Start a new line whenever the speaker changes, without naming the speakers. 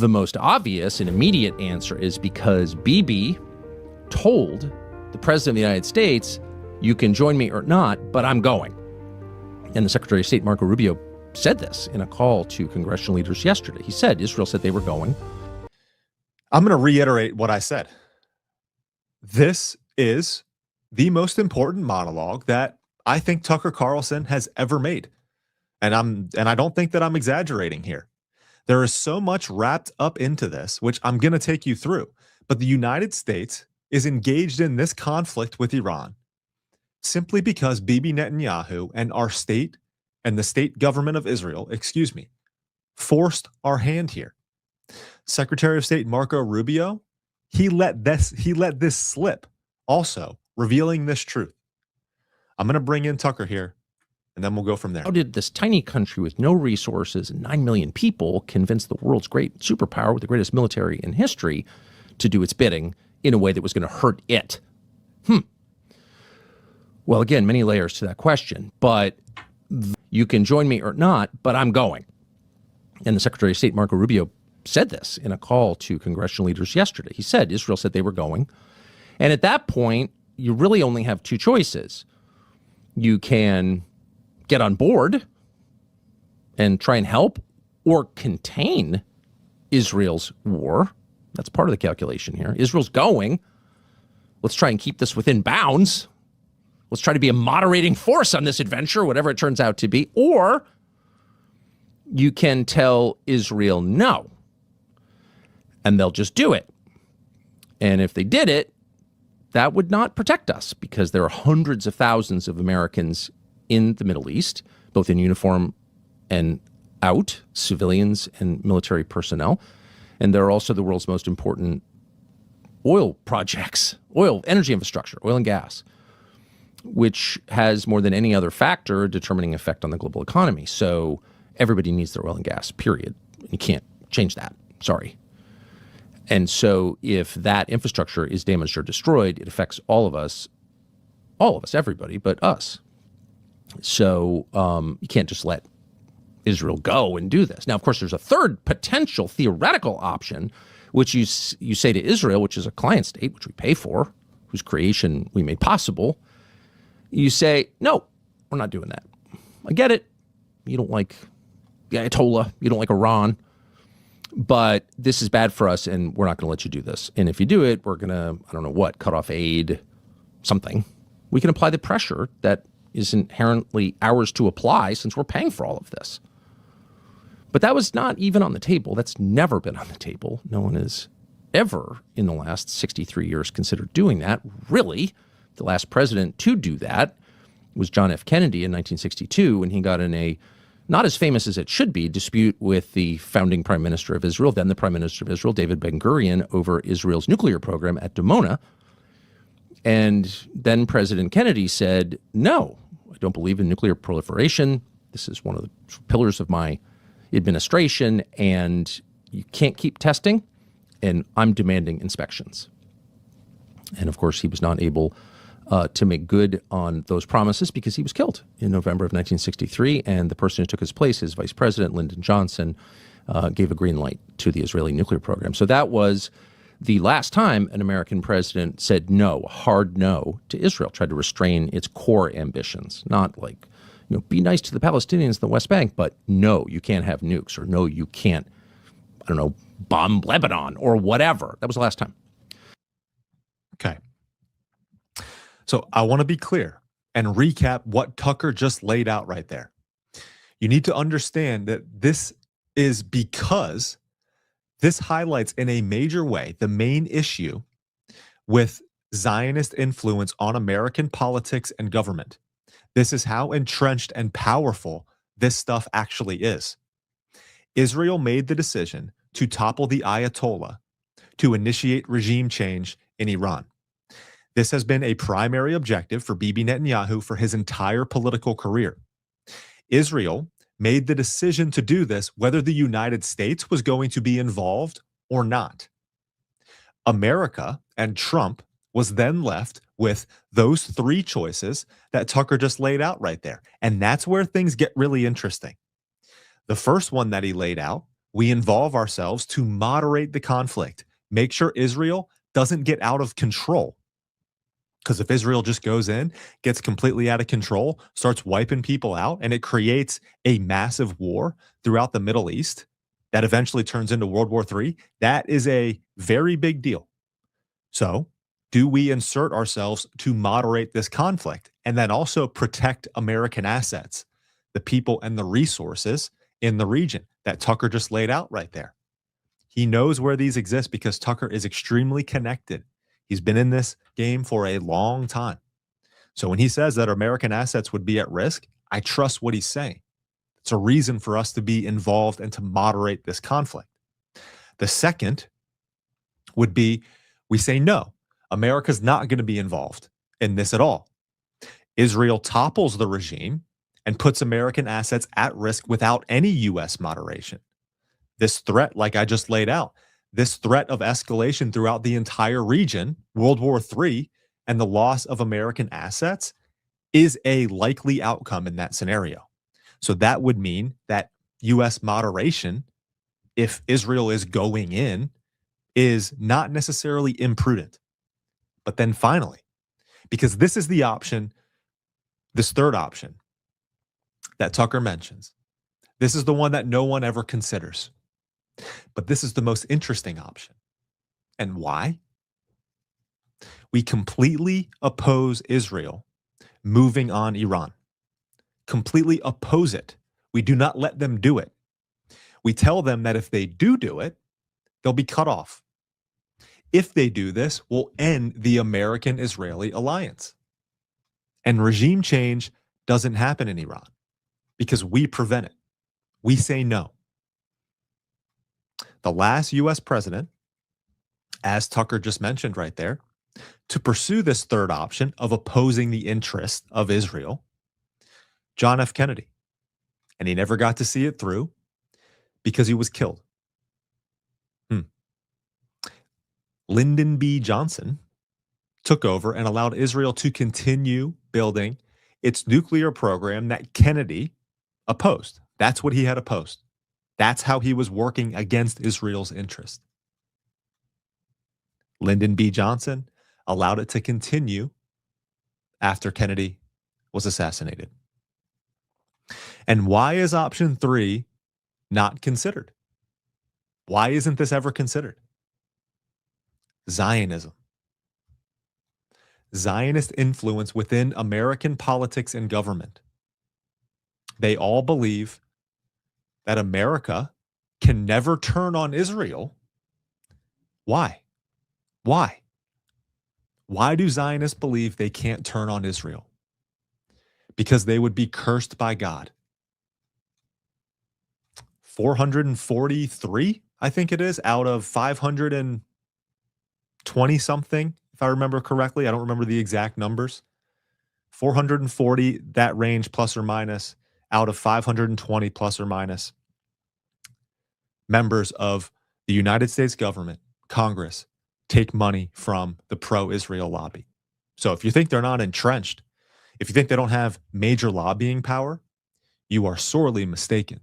The most obvious and immediate answer is because Bibi told the president of the United States, you can join me or not, but I'm going. And the Secretary of State, Marco Rubio, said this in a call to congressional leaders yesterday. He said Israel said they were going.
I'm going to reiterate what I said. This is the most important monologue that I think Tucker Carlson has ever made. And I don't think that I'm exaggerating here. There is so much wrapped up into this, which I'm going to take you through. But the United States is engaged in this conflict with Iran simply because Bibi Netanyahu and our state and the state government of Israel, forced our hand here. Secretary of State Marco Rubio, he let this slip also, revealing this truth. I'm going to bring in Tucker here, and then we'll go from there.
How did this tiny country with no resources and 9 million people convince the world's great superpower with the greatest military in history to do its bidding in a way that was going to hurt it? Well, again, many layers to that question, but you can join me or not, but I'm going. And the Secretary of State, Marco Rubio, said this in a call to congressional leaders yesterday. He said Israel said they were going. And at that point, you really only have two choices. You can get on board and try and help or contain Israel's war. That's part of the calculation here. Israel's going. Let's try and keep this within bounds. Let's try to be a moderating force on this adventure, whatever it turns out to be. Or you can tell Israel no, and they'll just do it. And if they did it, that would not protect us because there are hundreds of thousands of Americans in the Middle East, both in uniform and out, civilians and military personnel. And they're also the world's most important oil projects, oil, energy infrastructure, oil and gas, which has more than any other factor a determining effect on the global economy. So everybody needs their oil and gas, period. You can't change that. Sorry. And so if that infrastructure is damaged or destroyed, it affects all of us, everybody, but us. So you can't just let Israel go and do this. Now, of course, there's a third potential theoretical option, which you say to Israel, which is a client state, which we pay for, whose creation we made possible. You say, no, we're not doing that. I get it. You don't like the Ayatollah. You don't like Iran. But this is bad for us, and we're not going to let you do this. And if you do it, we're going to, I don't know what, cut off aid, something. We can apply the pressure that is inherently ours to apply since we're paying for all of this. But that was not even on the table. That's never been on the table. No one has ever in the last 63 years considered doing that. Really, the last president to do that was John F. Kennedy in 1962 when he got in a not as famous as it should be dispute with the founding prime minister of Israel, then the prime minister of Israel, David Ben-Gurion, over Israel's nuclear program at Dimona. And then President Kennedy said, no, I don't believe in nuclear proliferation. This is one of the pillars of my administration, and you can't keep testing, and I'm demanding inspections. And of course, he was not able to make good on those promises because he was killed in November of 1963, and the person who took his place, his vice president, Lyndon Johnson, gave a green light to the Israeli nuclear program. So that was the last time an American president said no, hard no, to Israel, tried to restrain its core ambitions, not like, be nice to the Palestinians in the West Bank, but no, you can't have nukes, or no, you can't, bomb Lebanon or whatever. That was the last time.
Okay. So I want to be clear and recap what Tucker just laid out right there. You need to understand that this is because this highlights in a major way the main issue with Zionist influence on American politics and government. This is how entrenched and powerful this stuff actually is. Israel made the decision to topple the Ayatollah to initiate regime change in Iran. This has been a primary objective for Bibi Netanyahu for his entire political career. Israel made the decision to do this whether the United States was going to be involved or not. America and Trump was then left with those three choices that Tucker just laid out right there. And that's where things get really interesting. The first one that he laid out we involve ourselves to moderate the conflict, make sure Israel doesn't get out of control. Because if Israel just goes in, gets completely out of control, starts wiping people out, and it creates a massive war throughout the Middle East that eventually turns into World War III, that is a very big deal. So, do we insert ourselves to moderate this conflict and then also protect American assets, the people and the resources in the region that Tucker just laid out right there? He knows where these exist because Tucker is extremely connected. He's been in this game for a long time. So when he says that American assets would be at risk, I trust what he's saying. It's a reason for us to be involved and to moderate this conflict. The second would be we say no, America's not going to be involved in this at all. Israel topples the regime and puts American assets at risk without any U.S. moderation. This threat, like I just laid out, this threat of escalation throughout the entire region, World War III, and the loss of American assets is a likely outcome in that scenario. So that would mean that U.S. moderation, if Israel is going in, is not necessarily imprudent. But then finally, because this is the option, this third option that Tucker mentions, this is the one that no one ever considers. But this is the most interesting option. And why? We completely oppose Israel moving on Iran. Completely oppose it. We do not let them do it. We tell them that if they do it, they'll be cut off. If they do this, we'll end the American-Israeli alliance. And regime change doesn't happen in Iran because we prevent it. We say no. The last U.S. president, as Tucker just mentioned right there, to pursue this third option of opposing the interest of Israel, John F. Kennedy. And he never got to see it through because he was killed. Lyndon B. Johnson took over and allowed Israel to continue building its nuclear program that Kennedy opposed. That's what he had opposed. That's how he was working against Israel's interest. Lyndon B. Johnson allowed it to continue after Kennedy was assassinated. And why is option 3 not considered? Why isn't this ever considered? Zionism. Zionist influence within American politics and government. They all believe that America can never turn on Israel. Why? Why? Why do Zionists believe they can't turn on Israel? Because they would be cursed by God. 443, I think it is, out of 520 something, if I remember correctly. I don't remember the exact numbers. 440, that range plus or minus, out of 520 plus or minus members of the United States government, Congress, take money from the pro-Israel lobby. So if you think they're not entrenched, if you think they don't have major lobbying power, you are sorely mistaken.